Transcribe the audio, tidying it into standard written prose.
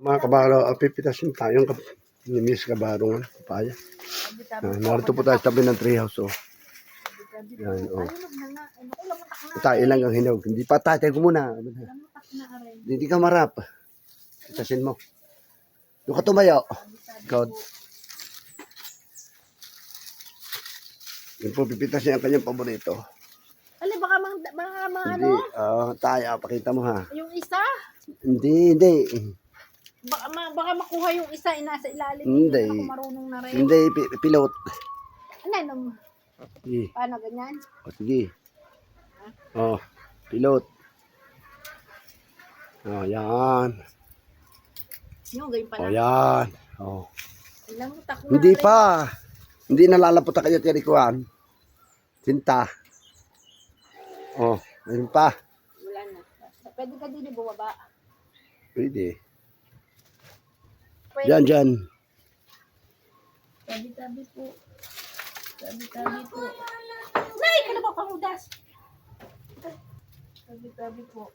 Mga kabaro, pipitasin tayong ni Miss Kabarong papaya. Narito po tayo sa tabi ng treehouse. Oh. Yan, oh. Tayo lang ang hinog. Hindi pa tayo ko muna. Hindi ka marap. Pitasin mo. Yung katumayo. God. Yan po, pipitasin ang kanyang paborito. Ali, baka Hindi, ano? tayo, pakita mo ha. Yung isa? Hindi. Baka makuha yung isa, nasa ilalim. Hindi. Ako marunong na rin. Hindi, pilot. Ano? Sige. Paano ganyan? O, sige. Oh, pilot. Oh, yan. Yung ganyan pala. Oh, yan. Oh. Alam mo, tako na Hindi rin. pa. Hindi nalalapot na kayo tinikuan. Sinta. Oh, mayroon pa. Wala na. Pwede ka din bumaba. Pwede. Pwede. Dyan. Tabi-tabi po. Tabi-tabi po. Nay, ka na ba pangudas? Tabi-tabi po.